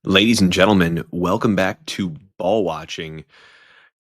Ladies and gentlemen, welcome back to Ball Watching.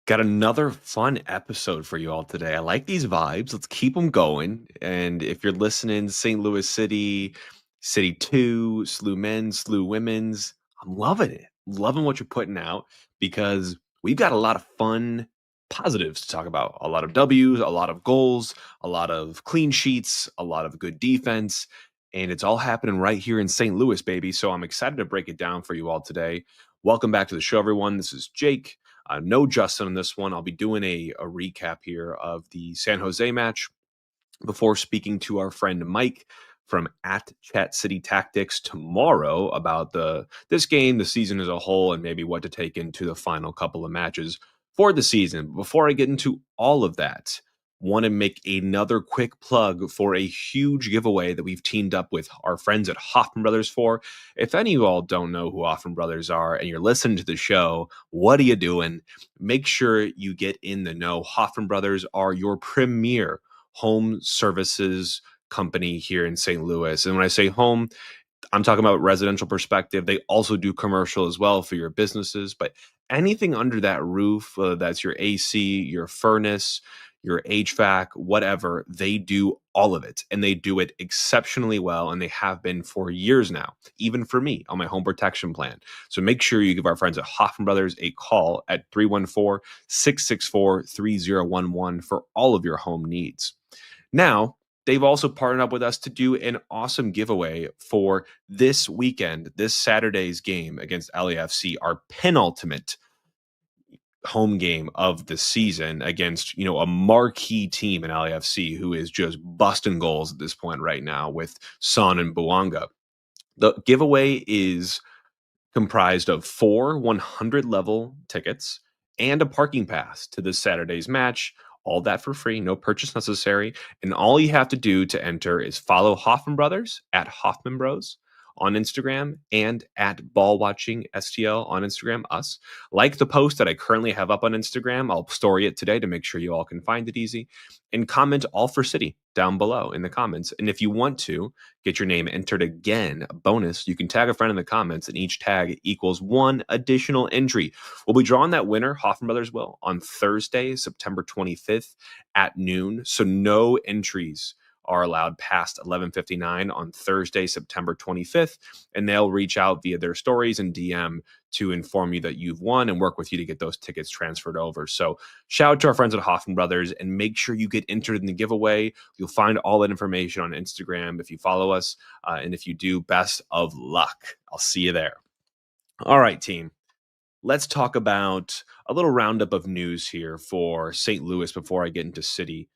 Got another fun episode for you all today. I like these vibes. Let's keep them going. And if you're listening, St. Louis City, City 2, SLU Men's, SLU Women's, I'm loving it. Loving what you're putting out because we've got a lot of fun positives to talk about. A lot of W's, a lot of goals, a lot of clean sheets, a lot of good defense. And it's all happening right here in St. Louis, baby. So I'm excited to break it down for you all today. Welcome back to the show, everyone. This is Jake. No Justin on this one. I'll be doing a recap here of the San Jose match before speaking to our friend Mike from at Chat City Tactics tomorrow about this game, the season as a whole, and maybe what to take into the final couple of matches for the season. Before I get into all of that, want to make another quick plug for a huge giveaway that we've teamed up with our friends at Hoffman Brothers for. If any of you all don't know who Hoffman Brothers are and you're listening to the show, what are you doing? Make sure you get in the know. Hoffman Brothers are your premier home services company here in St. Louis. And when I say home, I'm talking about residential perspective. They also do commercial as well for your businesses, but anything under that roof, whether that's your AC, your furnace, your HVAC, whatever, they do all of it and they do it exceptionally well. And they have been for years now, even for me on my home protection plan. So make sure you give our friends at Hoffman Brothers a call at 314 664 3011 for all of your home needs. Now, they've also partnered up with us to do an awesome giveaway for this weekend, this Saturday's game against LAFC, our penultimate home game of the season against, a marquee team in LAFC who is just busting goals at this point right now with Son and Buanga. The giveaway is comprised of 4 100 level tickets and a parking pass to this Saturday's match. All that for free, no purchase necessary. And all you have to do to enter is follow Hoffman Brothers at Hoffman Bros on Instagram and at Ball Watching STL on Instagram, us. Like the post that I currently have up on Instagram. I'll story it today to make sure you all can find it easy. And comment all for city down below in the comments. And if you want to get your name entered again, a bonus, you can tag a friend in the comments and each tag equals one additional entry. We'll be drawing that winner, Hoffman Brothers will, on Thursday, September 25th at noon. So no entries are allowed past 11:59 on Thursday, September 25th, and they'll reach out via their stories and DM to inform you that you've won and work with you to get those tickets transferred over. So shout out to our friends at Hoffman Brothers and make sure you get entered in the giveaway. You'll find all that information on Instagram if you follow us. And if you do, best of luck. I'll see you there. All right, team. Let's talk about a little roundup of news here for St. Louis before I get into City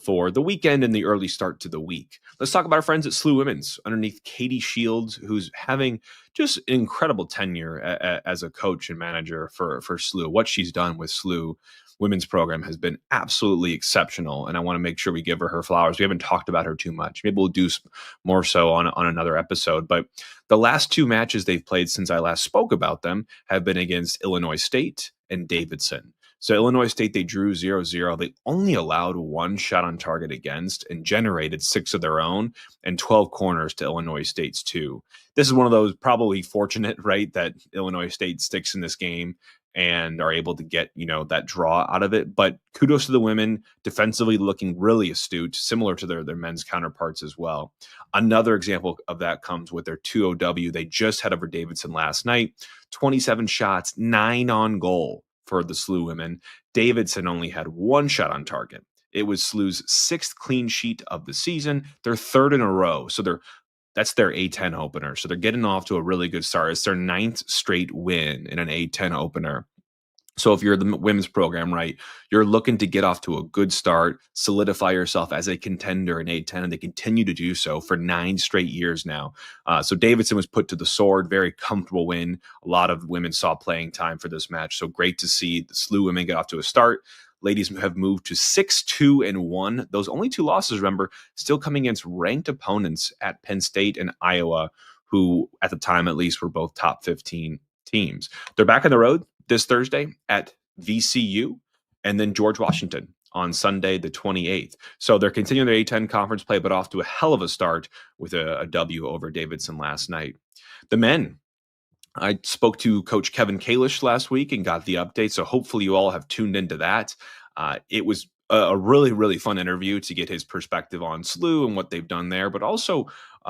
for the weekend and the early start to the week. Let's talk about our friends at SLU Women's underneath Katie Shields, who's having just an incredible tenure as a coach and manager for SLU. What she's done with SLU Women's program has been absolutely exceptional, and I want to make sure we give her flowers. We haven't talked about her too much. Maybe we'll do more so on another episode, but the last two matches they've played since I last spoke about them have been against Illinois State and Davidson. So Illinois State, they drew 0-0. They only allowed one shot on target against and generated 6 of their own and 12 corners to Illinois State's 2. This is one of those probably fortunate, right, that Illinois State sticks in this game and are able to get, that draw out of it. But kudos to the women, defensively looking really astute, similar to their men's counterparts as well. Another example of that comes with their 2-0W. They just had over Davidson last night, 27 shots, 9 on goal for the SLU women. Davidson only had 1 shot on target. It was SLU's 6th clean sheet of the season, their 3rd in a row. So that's their A10 opener. So they're getting off to a really good start. It's their 9th straight win in an A10 opener. So if you're the women's program, right, you're looking to get off to a good start, solidify yourself as a contender in A10, and they continue to do so for 9 straight years now. So Davidson was put to the sword, very comfortable win. A lot of women saw playing time for this match. So great to see the SLU women get off to a start. Ladies have moved to 6-2-1. Those only 2 losses, remember, still coming against ranked opponents at Penn State and Iowa, who at the time at least were both top 15 teams. They're back on the road this Thursday at VCU and then George Washington on Sunday, the 28th. So they're continuing their A10 conference play, but off to a hell of a start with a W over Davidson last night. The men I spoke to Coach Kevin Kalish last week and got the update. So hopefully you all have tuned into that. It was a really, really fun interview to get his perspective on SLU and what they've done there, but also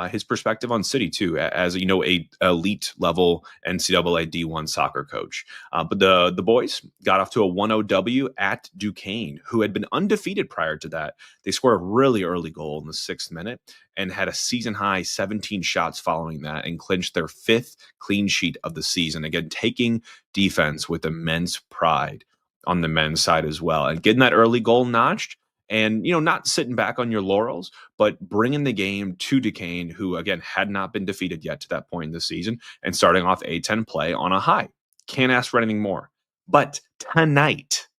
his perspective on City too, as you know, a elite level NCAA D1 soccer coach. But the boys got off to a 1-0 W at Duquesne, who had been undefeated prior to that. They scored a really early goal in the 6th minute and had a season high 17 shots following that and clinched their 5th clean sheet of the season. Again, taking defense with immense pride on the men's side as well, and getting that early goal notched, and not sitting back on your laurels, but bringing the game to Duquesne, who again had not been defeated yet to that point in the season, and starting off A10 play on a high. Can't ask for anything more. But tonight,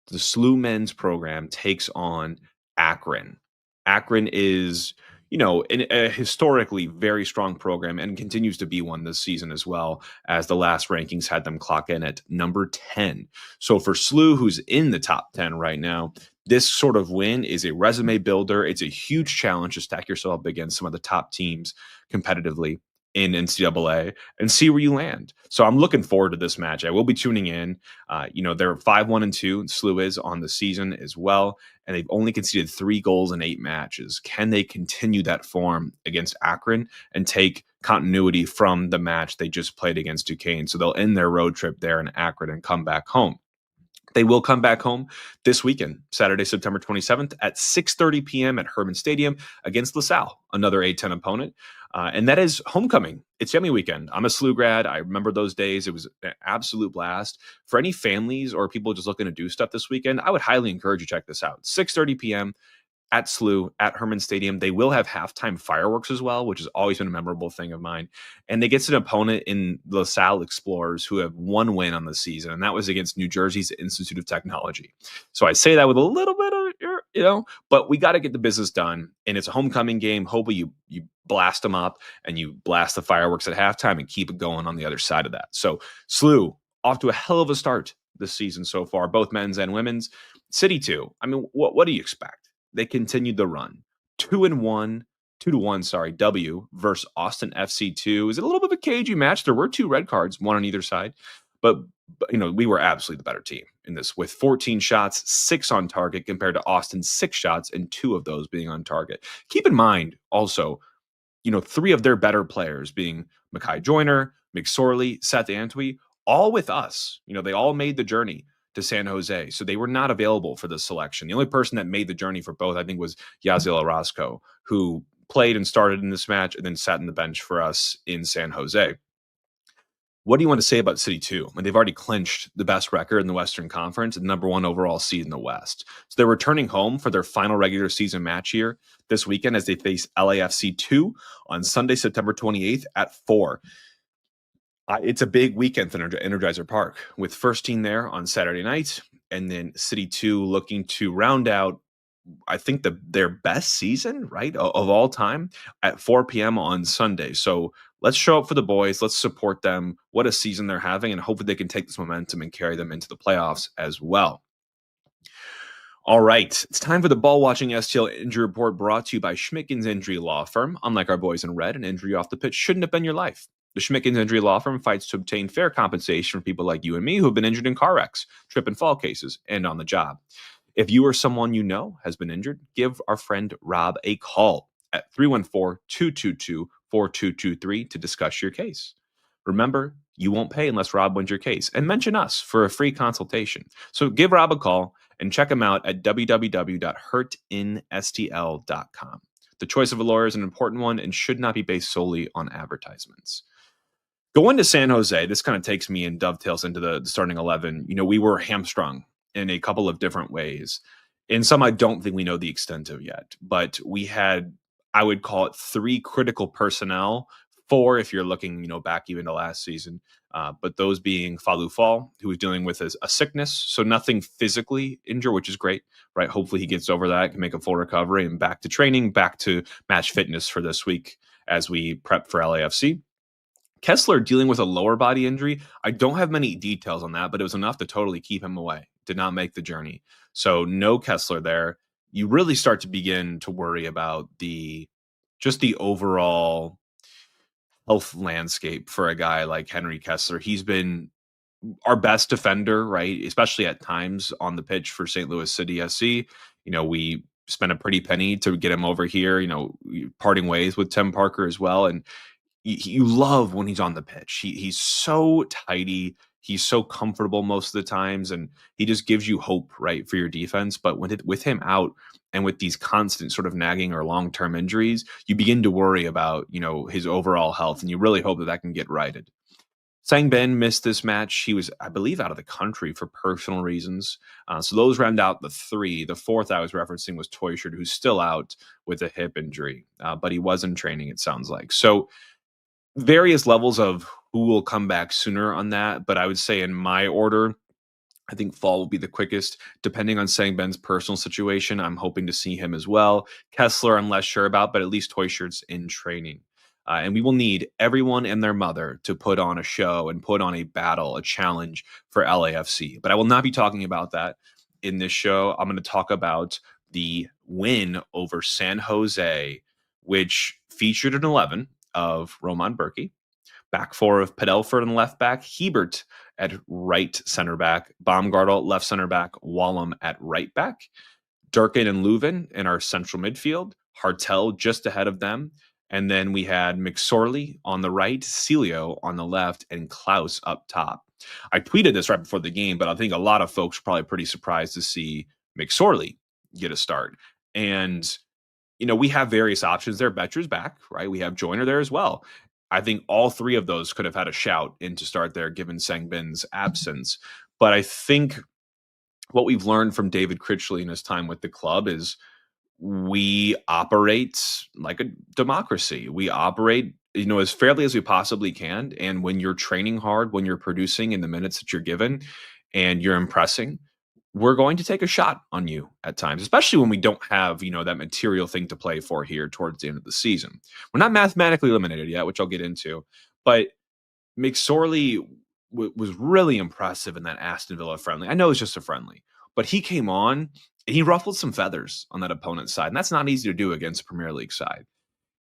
the SLU men's program takes on Akron. Akron is, a historically very strong program and continues to be one this season as well, as the last rankings had them clock in at number 10. So for SLU, who's in the top 10 right now, this sort of win is a resume builder. It's a huge challenge to stack yourself up against some of the top teams competitively in NCAA and see where you land. So I'm looking forward to this match. I will be tuning in. They're 5-1-2. SLU is on the season as well, and they've only conceded 3 goals in 8 matches. Can they continue that form against Akron and take continuity from the match they just played against Duquesne? So they'll end their road trip there in Akron and come back home. They will come back home this weekend, Saturday, September 27th at 6:30 p.m. at Herman Stadium against LaSalle, another A10 opponent. And that is homecoming. It's Yummy weekend. I'm a SLU grad. I remember those days. It was an absolute blast. For any families or people just looking to do stuff this weekend, I would highly encourage you to check this out. 6:30 p.m. at SLU at Herman Stadium. They will have halftime fireworks as well, which has always been a memorable thing of mine. And they get an opponent in LaSalle Explorers who have one win on the season, and that was against New Jersey's Institute of Technology. So I say that with a little bit of, but we got to get the business done. And it's a homecoming game. Hopefully you blast them up and you blast the fireworks at halftime and keep it going on the other side of that. So SLU off to a hell of a start this season so far, both men's and women's. City too. I mean, what do you expect? They continued the run. 2-1, sorry, W versus Austin FC2. Is it a little bit of a cagey match? There were 2 red cards, one on either side. But we were absolutely the better team in this with 14 shots, 6 on target compared to Austin's 6 shots and 2 of those being on target. Keep in mind also, 3 of their better players being Makai Joyner, McSorley, Seth Antwi, all with us. They all made the journey to San Jose. So they were not available for this selection. The only person that made the journey for both, I think, was Yaziel Orozco, who played and started in this match and then sat in the bench for us in San Jose. What do you want to say about City 2? They've already clinched the best record in the Western Conference and number 1 overall seed in the West. So they're returning home for their final regular season match here this weekend as they face LAFC 2 on Sunday, September 28th at 4. It's a big weekend for Energizer Park with first team there on Saturday night, and then City 2 looking to round out, I think, their best season, right, of all time at 4 p.m. on Sunday. So let's show up for the boys. Let's support them. What a season they're having, and hopefully they can take this momentum and carry them into the playoffs as well. All right, it's time for the Ball Watching STL Injury Report brought to you by Schmickens Injury Law Firm. Unlike our boys in red, an injury off the pitch shouldn't have been your life. The Schmickens Injury Law Firm fights to obtain fair compensation from people like you and me who have been injured in car wrecks, trip and fall cases, and on the job. If you or someone you know has been injured, give our friend Rob a call at 314-222-4223 to discuss your case. Remember, you won't pay unless Rob wins your case, and mention us for a free consultation. So give Rob a call and check him out at www.hurtinstl.com. The choice of a lawyer is an important one and should not be based solely on advertisements. Going to San Jose, this kind of takes me and dovetails into the starting 11. We were hamstrung in a couple of different ways. In some, I don't think we know the extent of yet, but we had, I would call it 3 critical personnel, 4 if you're looking, back even to last season. But those being Falu Fall, who was dealing with a sickness, so nothing physically injured, which is great, right? Hopefully he gets over that, can make a full recovery and back to training, back to match fitness for this week as we prep for LAFC. Kessler dealing with a lower body injury. I don't have many details on that, but it was enough to totally keep him away. Did not make the journey. So no Kessler there. You really start to begin to worry about the overall health landscape for a guy like Henry Kessler. He's been our best defender, right? Especially at times on the pitch for St. Louis City SC. We spent a pretty penny to get him over here, parting ways with Tim Parker as well. And you love when he's on the pitch. He's so tidy. He's so comfortable most of the times, and he just gives you hope, right, for your defense. But with him out and with these constant sort of nagging or long term injuries, you begin to worry about his overall health, and you really hope that can get righted. Sang Ben missed this match. He was, I believe, out of the country for personal reasons. So those round out the three. The fourth I was referencing was Toyshard, who's still out with a hip injury, but he was in training, it sounds like. So various levels of who will come back sooner on that. But I would say in my order, I think fall will be the quickest, depending on Sang Ben's personal situation. I'm hoping to see him as well. Kessler, I'm less sure about, but at least Toyshard's in training. And we will need everyone and their mother to put on a show and put on a battle, a challenge for LAFC. But I will not be talking about that in this show. I'm going to talk about the win over San Jose, which featured an 11 of Roman Berkey, back four of Padelford and left back, Hebert at right center back, Baumgartel left center back, Wallum at right back, Durkin and Leuven in our central midfield, Hartel just ahead of them. And then we had McSorley on the right, Celio on the left, and Klaus up top. I tweeted this right before the game, but I think a lot of folks were probably pretty surprised to see McSorley get a start. And we have various options there. Betcher's back, right? We have Joyner there as well. I think all three of those could have had a shout in to start there, given Sangbin's absence. But I think what we've learned from David Critchley in his time with the club is we operate like a democracy. We operate, as fairly as we possibly can. And when you're training hard, when you're producing in the minutes that you're given and you're impressing, we're going to take a shot on you at times, especially when we don't have, that material thing to play for here towards the end of the season. We're not mathematically eliminated yet, which I'll get into, but McSorley was really impressive in that Aston Villa friendly. I know it's just a friendly, but he came on and he ruffled some feathers on that opponent's side, and that's not easy to do against a Premier League side.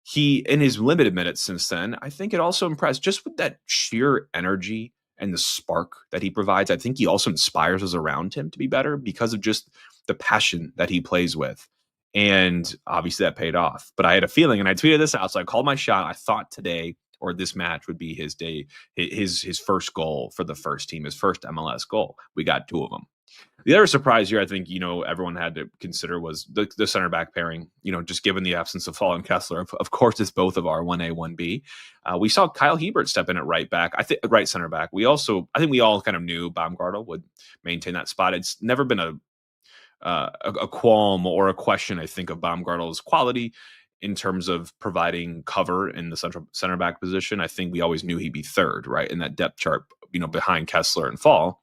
He, in his limited minutes since then, I think it also impressed just with that sheer energy and the spark that he provides. I think he also inspires us around him to be better because of just the passion that he plays with. And obviously that paid off. But I had a feeling, and I tweeted this out, so I called my shot. I thought today or this match would be his day, his first goal for the first team, his first MLS goal. We got two of them. The other surprise here, I think, everyone had to consider was the center back pairing, just given the absence of Fall and Kessler. Of course, it's both of our 1A, 1B. We saw Kyle Hebert step in at right back, I think right center back. I think we all kind of knew Baumgartel would maintain that spot. It's never been a qualm or a question, I think, of Baumgartel's quality in terms of providing cover in the central center back position. I think we always knew he'd be third, right, in that depth chart, behind Kessler and Fall.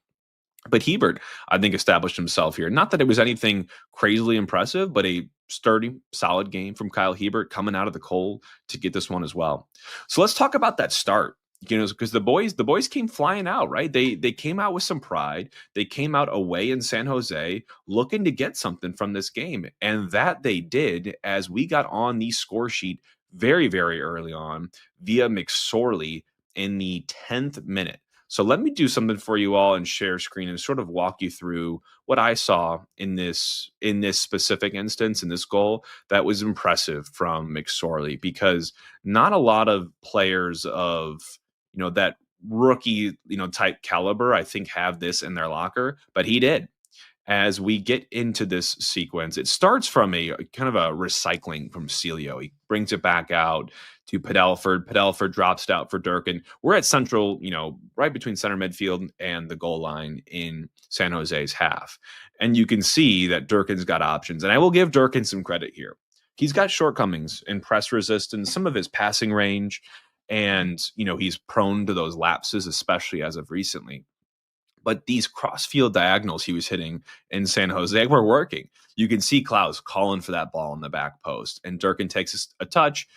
But Hebert, I think, established himself here. Not that it was anything crazily impressive, but a sturdy, solid game from Kyle Hebert coming out of the cold to get this one as well. So let's talk about that start. Because the boys came flying out, right? They came out with some pride. They came out away in San Jose looking to get something from this game. And that they did as we got on the score sheet very, very early on via McSorley in the 10th minute. So let me do something for you all and share screen and sort of walk you through what I saw in this specific instance, in this goal that was impressive from McSorley, because not a lot of players of, that rookie, type caliber, I think, have this in their locker, but he did. As we get into this sequence, it starts from a kind of a recycling from Celio. He brings it back out to Padelford. Padelford drops it out for Durkin. We're at central, right between center midfield and the goal line in San Jose's half. And you can see that Durkin's got options. And I will give Durkin some credit here. He's got shortcomings in press resistance, some of his passing range, and, he's prone to those lapses, especially as of recently. But these cross-field diagonals he was hitting in San Jose were working. You can see Klaus calling for that ball in the back post, and Durkin takes a touch,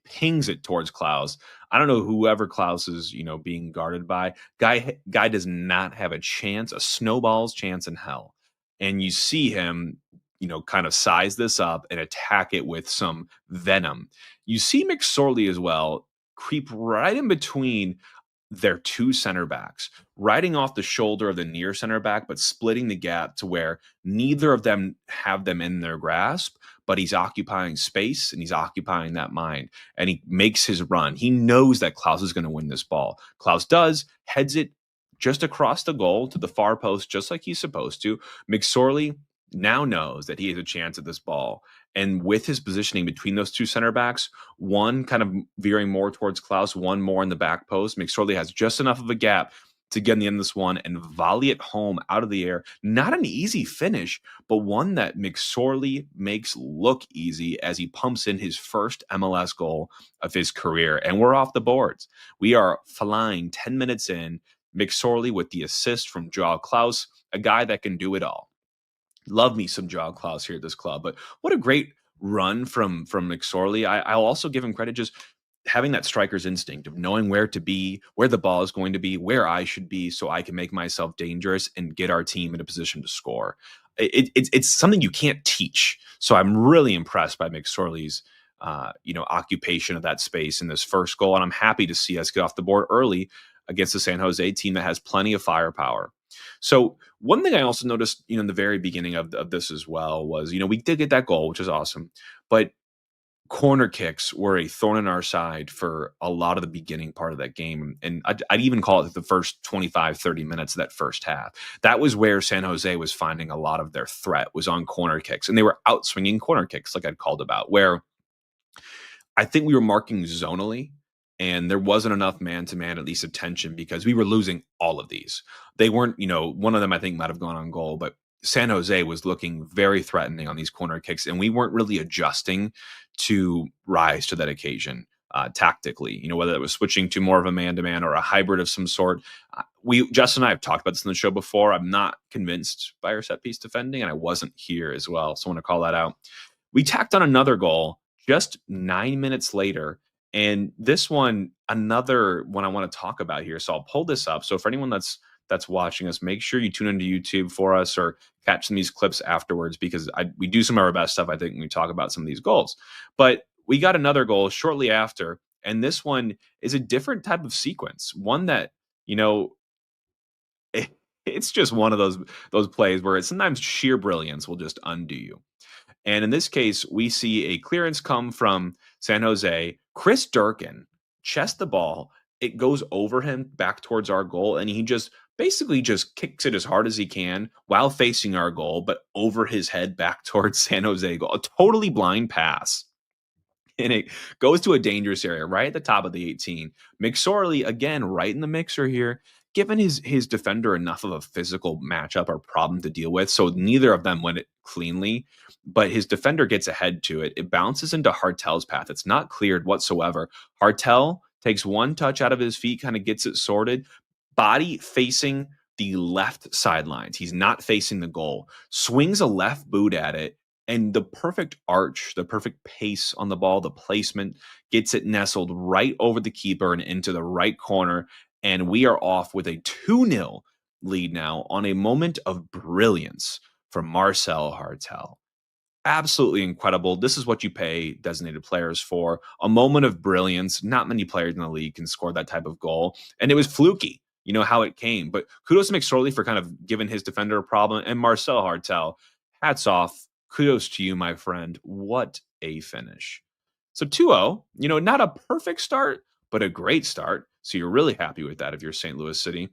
pings it towards Klaus. I don't know whoever Klaus is, being guarded by. Guy does not have a chance, a snowball's chance in hell. And you see him, kind of size this up and attack it with some venom. You see McSorley as well creep right in between their two center backs, riding off the shoulder of the near center back, but splitting the gap to where neither of them have them in their grasp, but he's occupying space and he's occupying that mind. And he makes his run. He knows that Klaus is going to win this ball. Klaus does, heads it just across the goal to the far post, just like he's supposed to. McSorley now knows that he has a chance at this ball. And with his positioning between those two center backs, one kind of veering more towards Klaus, one more in the back post, McSorley has just enough of a gap to get in the end of this one and volley it home out of the air. Not an easy finish, but one that McSorley makes look easy as he pumps in his first MLS goal of his career. And we're off the boards. We are flying 10 minutes in. McSorley with the assist from Joao Klaus, a guy that can do it all. Love me some Joao Klaus here at this club, but what a great run from McSorley. I'll also give him credit just having that striker's instinct of knowing where to be, where the ball is going to be, where I should be, so I can make myself dangerous and get our team in a position to score. It's something you can't teach. So I'm really impressed by McSorley's occupation of that space in this first goal, and I'm happy to see us get off the board early against the San Jose team that has plenty of firepower. So one thing I also noticed, in the very beginning of this as well was, we did get that goal, which is awesome, but corner kicks were a thorn in our side for a lot of the beginning part of that game. And I'd even call it the first 25, 30 minutes of that first half. That was where San Jose was finding a lot of their threat was on corner kicks. And they were outswinging corner kicks like I'd called about, where I think we were marking zonally and there wasn't enough man-to-man, at least attention, because we were losing all of these. They weren't, one of them I think might have gone on goal, but San Jose was looking very threatening on these corner kicks, and we weren't really adjusting to rise to that occasion tactically, whether it was switching to more of a man-to-man or a hybrid of some sort. Justin and I have talked about this in the show before. I'm not convinced by our set-piece defending, and I wasn't here as well, so I want to call that out. We tacked on another goal just 9 minutes later. And this one, another one I want to talk about here. So I'll pull this up. So for anyone that's watching us, make sure you tune into YouTube for us or catch some of these clips afterwards, because we do some of our best stuff, I think, when we talk about some of these goals. But we got another goal shortly after, and this one is a different type of sequence. One that, it's just one of those plays where it's sometimes sheer brilliance will just undo you. And in this case, we see a clearance come from San Jose. Chris Durkin chests the ball. It goes over him back towards our goal, and he just basically just kicks it as hard as he can while facing our goal, but over his head back towards San Jose goal. A totally blind pass. And it goes to a dangerous area right at the top of the 18. McSorley, again, right in the mixer here, given his defender enough of a physical matchup or problem to deal with. So neither of them win it cleanly, but his defender gets ahead to it. It bounces into Hartel's path. It's not cleared whatsoever. Hartel takes one touch out of his feet, kind of gets it sorted, body facing the left sidelines. He's not facing the goal, swings a left boot at it, and the perfect arch, the perfect pace on the ball, the placement gets it nestled right over the keeper and into the right corner. And we are off with a 2-0 lead now on a moment of brilliance from Marcel Hartel. Absolutely incredible. This is what you pay designated players for. A moment of brilliance. Not many players in the league can score that type of goal. And it was fluky, how it came. But kudos to McSorley for kind of giving his defender a problem. And Marcel Hartel, hats off. Kudos to you, my friend. What a finish. So 2-0, not a perfect start, but a great start. So you're really happy with that if you're St. Louis City.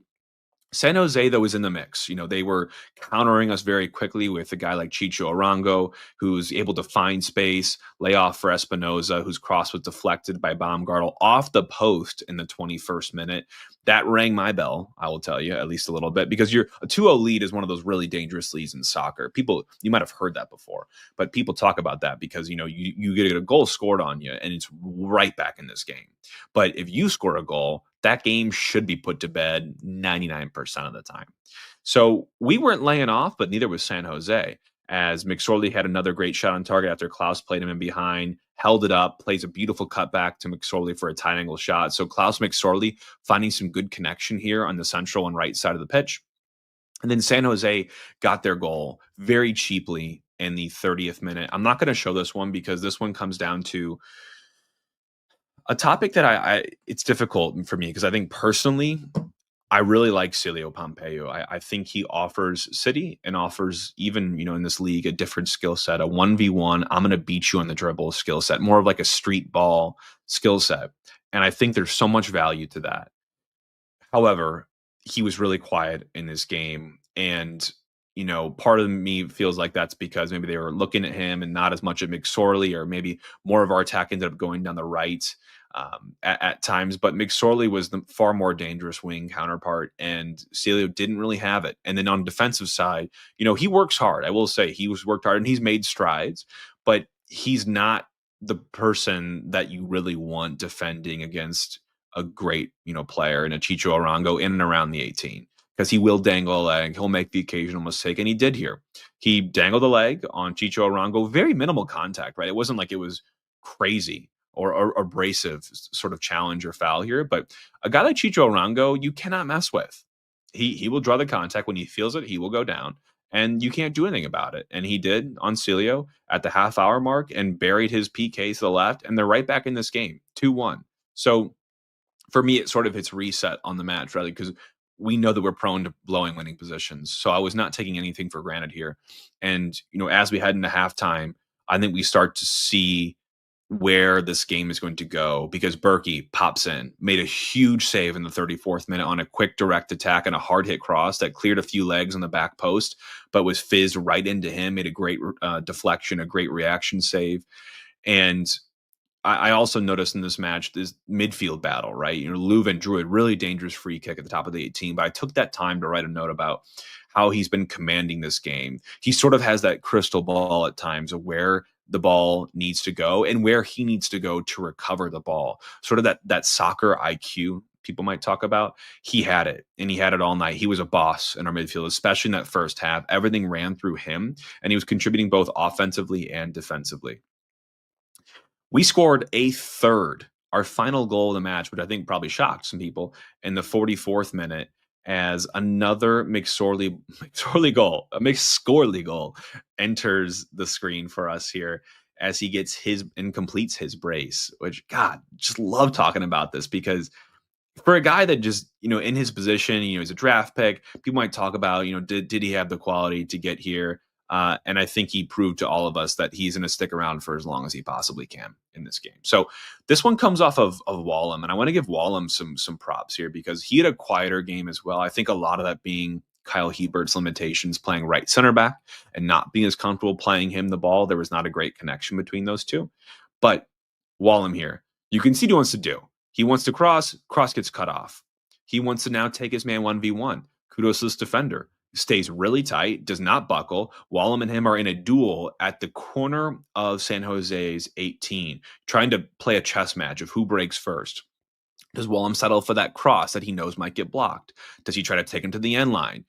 San Jose, though, was in the mix. They were countering us very quickly with a guy like Chicho Arango, who's able to find space, lay off for Espinoza, whose cross was deflected by Baumgartel off the post in the 21st minute. That rang my bell, I will tell you, at least a little bit, because a 2-0 lead is one of those really dangerous leads in soccer. People, you might have heard that before, but people talk about that because, you get a goal scored on you and it's right back in this game. But if you score a goal, that game should be put to bed 99% of the time. So we weren't laying off, but neither was San Jose, as McSorley had another great shot on target after Klaus played him in behind, held it up, plays a beautiful cutback to McSorley for a tight angle shot. So Klaus McSorley finding some good connection here on the central and right side of the pitch. And then San Jose got their goal very cheaply in the 30th minute. I'm not going to show this one because this one comes down to A topic that I it's difficult for me because I think personally, I really like Celio Pompeo. I think he offers City and offers even, in this league, a different skill set, a 1v1, I'm going to beat you on the dribble skill set, more of like a street ball skill set. And I think there's so much value to that. However, he was really quiet in this game. And, part of me feels like that's because maybe they were looking at him and not as much at McSorley, or maybe more of our attack ended up going down the right at times. But McSorley was the far more dangerous wing counterpart, and Celio didn't really have it. And then on the defensive side, he works hard. I will say he was worked hard and he's made strides, but he's not the person that you really want defending against a great, player in a Chicho Arango in and around the 18, because he will dangle a leg. He'll make the occasional mistake, and he did here. He dangled a leg on Chicho Arango, very minimal contact, right? It wasn't like it was crazy or abrasive sort of challenge or foul here, but a guy like Chicho Arango, you cannot mess with. He will draw the contact when he feels it. He will go down, and you can't do anything about it. And he did on Celio at the half hour mark and buried his PK to the left, and they're right back in this game, 2-1. So for me, it sort of hits reset on the match, rather, because we know that we're prone to blowing winning positions. So I was not taking anything for granted here. And, as we head into halftime, I think we start to see where this game is going to go, because Berkey pops in, made a huge save in the 34th minute on a quick direct attack and a hard hit cross that cleared a few legs on the back post, but was fizzed right into him, made a great deflection, a great reaction save. And I also noticed in this match, this midfield battle, right? Leuven drew a really dangerous free kick at the top of the 18, but I took that time to write a note about how he's been commanding this game. He sort of has that crystal ball at times of where the ball needs to go and where he needs to go to recover the ball. Sort of that soccer IQ people might talk about. He had it, and he had it all night. He was a boss in our midfield, especially in that first half. Everything ran through him, and he was contributing both offensively and defensively. We scored a third, our final goal of the match, which I think probably shocked some people, in the 44th minute, as another McSorley goal, a McSorley goal, enters the screen for us here as he gets his and completes his brace, which, God, just love talking about this, because for a guy that just, in his position, he's a draft pick, people might talk about, did he have the quality to get here? And I think he proved to all of us that he's going to stick around for as long as he possibly can in this game. So this one comes off of Wallum, and I want to give Wallum some props here, because he had a quieter game as well. I think a lot of that being Kyle Hebert's limitations playing right center back and not being as comfortable playing him the ball. There was not a great connection between those two. But Wallum here, you can see what he wants to do. He wants to cross gets cut off. He wants to now take his man 1v1. Kudos to this defender. Stays really tight, does not buckle. Wallum and him are in a duel at the corner of San Jose's 18, trying to play a chess match of who breaks first. Does Wallum settle for that cross that he knows might get blocked? Does he try to take him to the end line?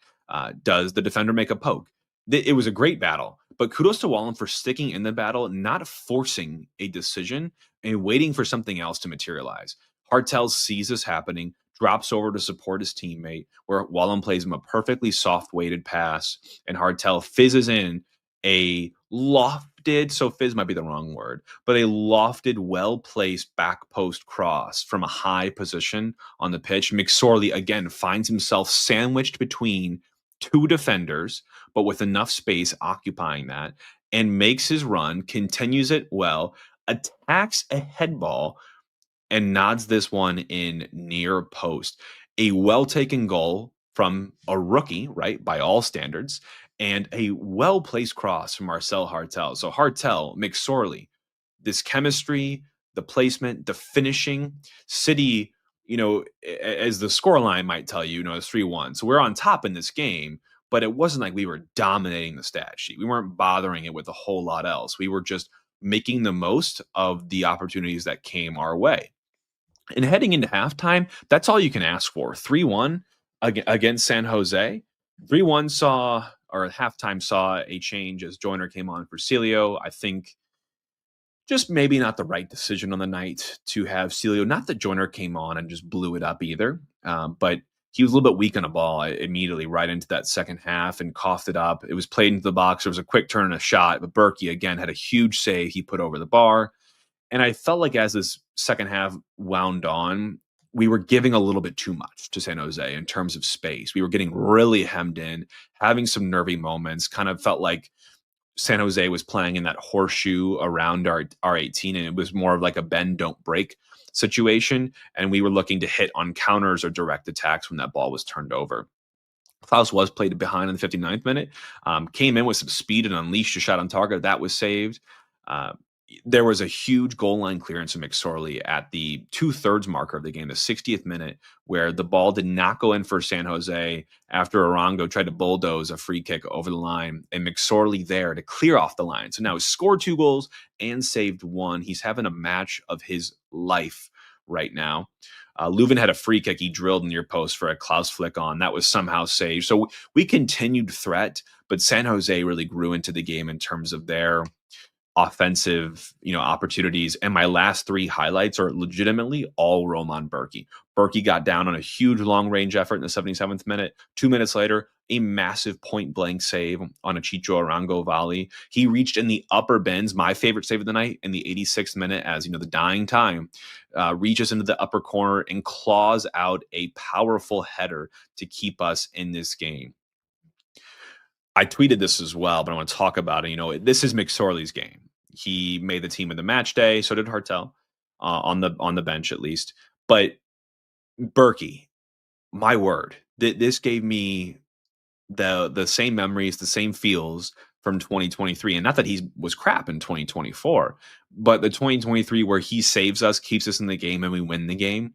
Does the defender make a poke? It was a great battle, but kudos to Wallum for sticking in the battle, not forcing a decision and waiting for something else to materialize. Hartel sees this happening, drops over to support his teammate, where Wallum plays him a perfectly soft-weighted pass, and Hartel fizzes in a lofted, so fizz might be the wrong word, but a lofted, well-placed back post cross from a high position on the pitch. McSorley, again, finds himself sandwiched between two defenders, but with enough space occupying that, and makes his run, continues it well, attacks a head ball, and nods this one in near post. A well-taken goal from a rookie, right, by all standards, and a well-placed cross from Marcel Hartel. So Hartel, McSorley, this chemistry, the placement, the finishing. City, as the scoreline might tell you, it's 3-1. So we're on top in this game, but it wasn't like we were dominating the stat sheet. We weren't bothering it with a whole lot else. We were just making the most of the opportunities that came our way. And heading into halftime, that's all you can ask for. 3-1 against San Jose. 3-1 halftime saw a change as Joyner came on for Celio. I think just maybe not the right decision on the night to have Celio. Not that Joyner came on and just blew it up either, but he was a little bit weak on a ball immediately right into that second half and coughed it up. It was played into the box. There was a quick turn and a shot, but Berkey, again, had a huge save he put over the bar. And I felt like as this second half wound on, we were giving a little bit too much to San Jose in terms of space. We were getting really hemmed in, having some nervy moments, kind of felt like San Jose was playing in that horseshoe around our 18, and it was more of like a bend don't break situation, and we were looking to hit on counters or direct attacks when that ball was turned over. Klaus was played behind in the 59th minute, came in with some speed and unleashed a shot on target that was saved. Uh, there was a huge goal line clearance from McSorley at the 2/3 marker of the game, the 60th minute, where the ball did not go in for San Jose after Arango tried to bulldoze a free kick over the line, and McSorley there to clear off the line. So now he's scored 2 goals and saved one. He's having a match of his life right now. Leuven had a free kick he drilled near post for a Klaus flick on. That was somehow saved. So we continued threat, but San Jose really grew into the game in terms of their offensive, opportunities. And my last 3 highlights are legitimately all Roman Berkey. Berkey got down on a huge long range effort in the 77th minute. 2 minutes later, a massive point blank save on a Chicho Arango volley. He reached in the upper bins, my favorite save of the night, in the 86th minute, as the dying time, reaches into the upper corner and claws out a powerful header to keep us in this game. I tweeted this as well, but I want to talk about it. This is McSorley's game. He made the team in the match day. So did Hartel, on the bench at least. But Berkey, my word, this gave me the same memories, the same feels from 2023. And not that he was crap in 2024, but the 2023 where he saves us, keeps us in the game, and we win the game.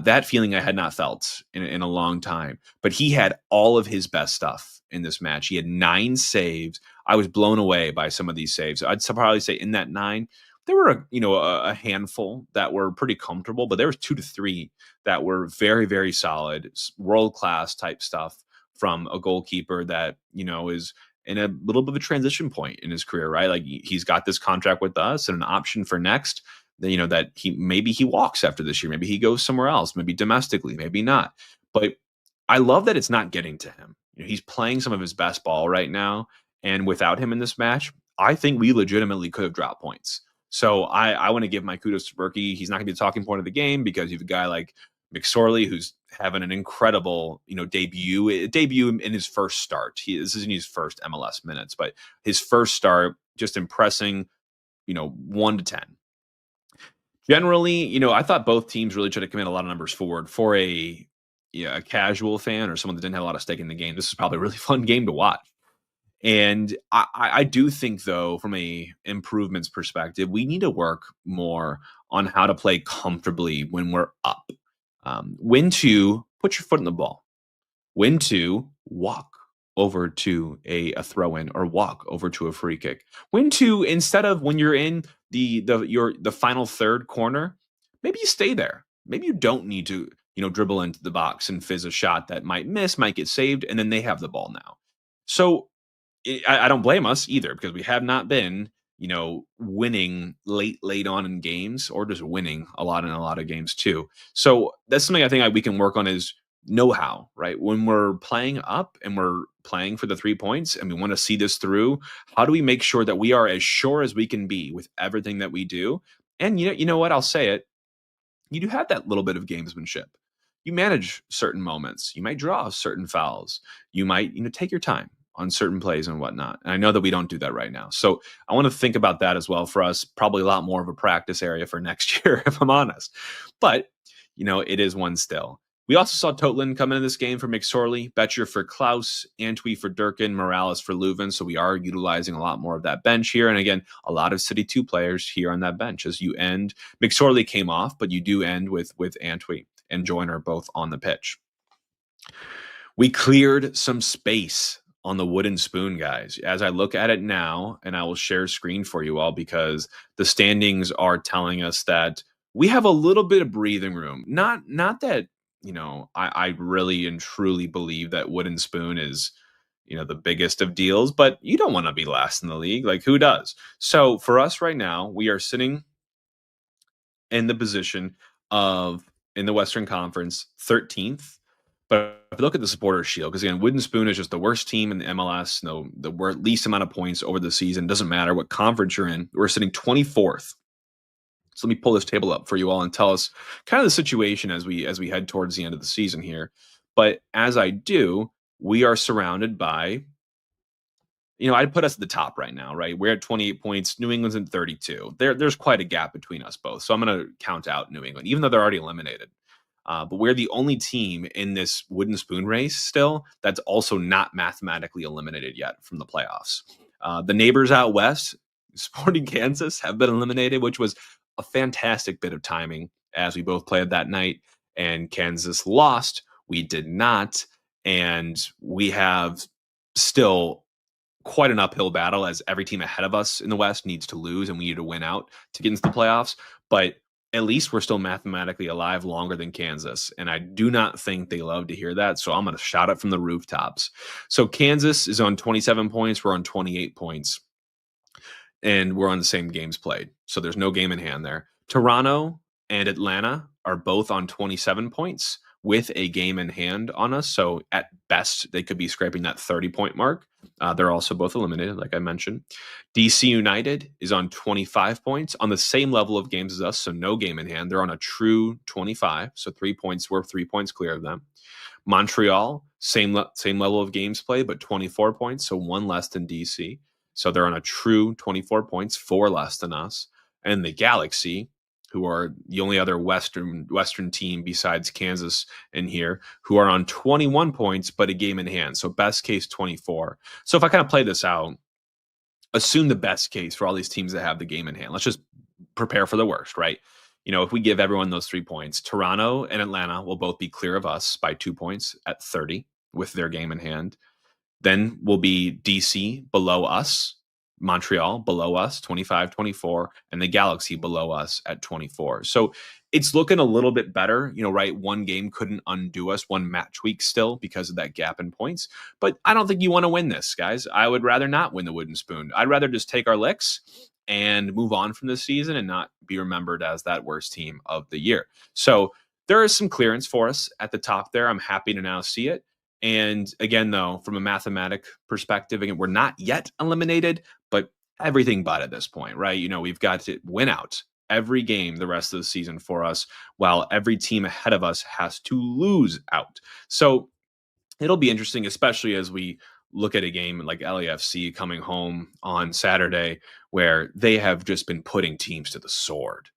That feeling I had not felt in a long time. But he had all of his best stuff in this match. He had 9 saves. I was blown away by some of these saves. I'd probably say in that 9, there were a handful that were pretty comfortable, but there was 2 to 3 that were very, very solid, world class type stuff from a goalkeeper that is in a little bit of a transition point in his career, right? Like he's got this contract with us and an option for next. That he walks after this year, maybe he goes somewhere else, maybe domestically, maybe not. But I love that it's not getting to him. He's playing some of his best ball right now, and without him in this match, I think we legitimately could have dropped points. So I want to give my kudos to Berkey. He's not going to be the talking point of the game because you have a guy like McSorley who's having an incredible debut in his first start. This isn't his first MLS minutes, but his first start, just impressing. 1 to 10. Generally, I thought both teams really tried to commit a lot of numbers forward. For a casual fan or someone that didn't have a lot of stake in the game, this is probably a really fun game to watch. And I do think, though, from a improvements perspective, we need to work more on how to play comfortably when we're up. When to put your foot in the ball. When to walk over to a throw in or walk over to a free kick. When to, instead of when you're in the final third corner, maybe you stay there. Maybe you don't need to dribble into the box and fizz a shot that might miss, might get saved, and then they have the ball now. So I don't blame us either, because we have not been winning late on in games, or just winning a lot in a lot of games too. So that's something I think we can work on, is know-how, right? When we're playing up and we're playing for the 3 points and we want to see this through, how do we make sure that we are as sure as we can be with everything that we do? And you know what? I'll say it. You do have that little bit of gamesmanship. You manage certain moments. You might draw certain fouls. You might, take your time on certain plays and whatnot. And I know that we don't do that right now. So I want to think about that as well for us. Probably a lot more of a practice area for next year, if I'm honest. But, it is one still. We also saw Totland come into this game for McSorley, Betcher for Klaus, Antwi for Durkin, Morales for Leuven. So we are utilizing a lot more of that bench here. And again, a lot of City 2 players here on that bench as you end. McSorley came off, but you do end with Antwi and Joyner both on the pitch. We cleared some space on the wooden spoon, guys. As I look at it now, and I will share screen for you all because the standings are telling us that we have a little bit of breathing room. Not that, I really and truly believe that wooden spoon is, the biggest of deals, but you don't want to be last in the league. Like, who does? So for us right now, we are sitting in the position of, in the Western Conference, 13th. But if you look at the supporter shield, because again, Wooden Spoon is just the worst team in the MLS, the least amount of points over the season. Doesn't matter what conference you're in. We're sitting 24th. So let me pull this table up for you all and tell us kind of the situation as we head towards the end of the season here. But as I do, we are surrounded by, I'd put us at the top right now, right? We're at 28 points. New England's at 32. There's quite a gap between us both. So I'm going to count out New England, even though they're already eliminated. But we're the only team in this wooden spoon race still that's also not mathematically eliminated yet from the playoffs. The neighbors out west, Sporting Kansas, have been eliminated, which was a fantastic bit of timing as we both played that night. And Kansas lost. We did not. And we have still quite an uphill battle as every team ahead of us in the West needs to lose and we need to win out to get into the playoffs. But at least we're still mathematically alive longer than Kansas. And I do not think they love to hear that. So I'm going to shout it from the rooftops. So Kansas is on 27 points. We're on 28 points. And we're on the same games played. So there's no game in hand there. Toronto and Atlanta are both on 27 points with a game in hand on us. So at best, they could be scraping that 30-point mark. They're also both eliminated, like I mentioned. DC United is on 25 points on the same level of games as us, so no game in hand. They're on a true 25, so 3 points. We're 3 points clear of them. Montreal, same level of games played, but 24 points, so one less than DC. So they're on a true 24 points, 4 less than us. And the Galaxy, who are the only other Western team besides Kansas in here, who are on 21 points, but a game in hand. So best case 24. So if I kind of play this out, assume the best case for all these teams that have the game in hand. Let's just prepare for the worst, right? If we give everyone those 3 points, Toronto and Atlanta will both be clear of us by 2 points at 30 with their game in hand. Then will be DC below us, Montreal below us, 25, 24, and the Galaxy below us at 24. So it's looking a little bit better, right? One game couldn't undo us, one match week still because of that gap in points. But I don't think you want to win this, guys. I would rather not win the wooden spoon. I'd rather just take our licks and move on from this season and not be remembered as that worst team of the year. So there is some clearance for us at the top there. I'm happy to now see it. And again, though, from a mathematic perspective, again, we're not yet eliminated, but everything but at this point, right? We've got to win out every game the rest of the season for us, while every team ahead of us has to lose out. So it'll be interesting, especially as we look at a game like LAFC coming home on Saturday, where they have just been putting teams to the sword.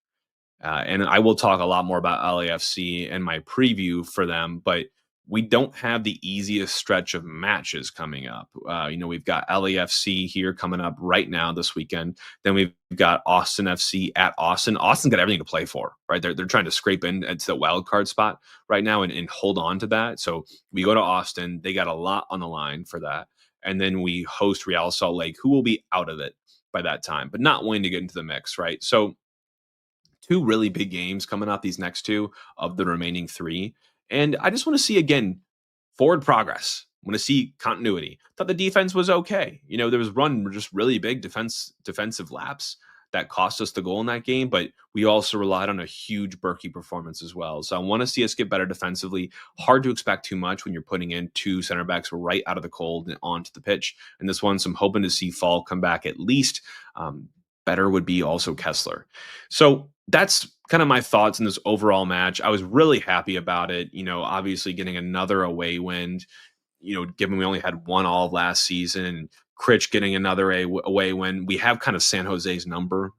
And I will talk a lot more about LAFC and my preview for them, but we don't have the easiest stretch of matches coming up. We've got LAFC here coming up right now this weekend. Then we've got Austin FC at Austin. Austin's got everything to play for, right? They're trying to scrape into the wild card spot right now and hold on to that. So we go to Austin. They got a lot on the line for that. And then we host Real Salt Lake, who will be out of it by that time, but not willing to get into the mix, right? So 2 really big games coming up, these next 2 of the remaining 3. And I just want to see, again, forward progress. I want to see continuity. Thought the defense was okay. There was just really big defensive laps that cost us the goal in that game, but we also relied on a huge Berkey performance as well. So I want to see us get better defensively. Hard to expect too much when you're putting in 2 center backs right out of the cold and onto the pitch. And this one, so I'm hoping to see Fall come back at least. Better would be also Kessler. So that's kind of my thoughts in this overall match. I was really happy about it. Obviously getting another away win, given we only had 1 all last season, and Critch getting another away win. We have kind of San Jose's number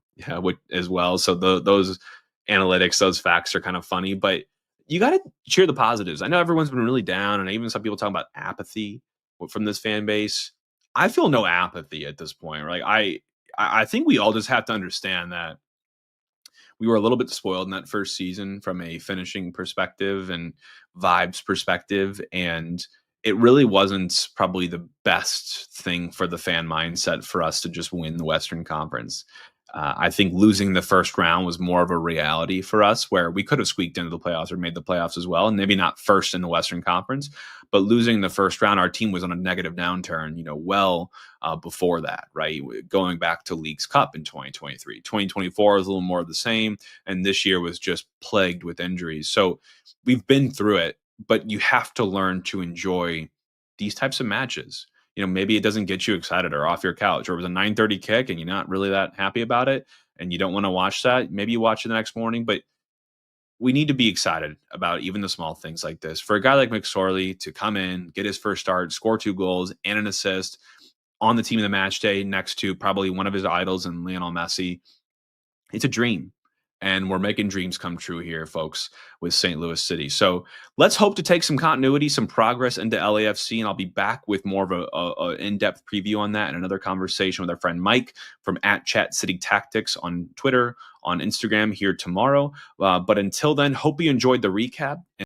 as well. So those analytics, those facts are kind of funny, but you got to cheer the positives. I know everyone's been really down, and even some people talking about apathy from this fan base. I feel no apathy at this point. Right? I think we all just have to understand that we were a little bit spoiled in that first season from a finishing perspective and vibes perspective. And it really wasn't probably the best thing for the fan mindset for us to just win the Western Conference. I think losing the first round was more of a reality for us, where we could have squeaked into the playoffs or made the playoffs as well, and maybe not first in the Western Conference, but losing the first round, our team was on a negative downturn, before that, right? Going back to Leagues Cup in 2023. 2024 was a little more of the same, and this year was just plagued with injuries. So we've been through it, but you have to learn to enjoy these types of matches. maybe it doesn't get you excited or off your couch, or it was a 9:30 kick and you're not really that happy about it and you don't want to watch that. Maybe you watch it the next morning, but we need to be excited about even the small things like this. For a guy like McSorley to come in, get his first start, score 2 goals and an assist on the team of the match day next to probably one of his idols in Lionel Messi, it's a dream. And we're making dreams come true here, folks, with St. Louis City. So let's hope to take some continuity, some progress into LAFC. And I'll be back with more of a in-depth preview on that and another conversation with our friend Mike from @ChatCityTactics on Twitter, on Instagram here tomorrow. But until then, hope you enjoyed the recap.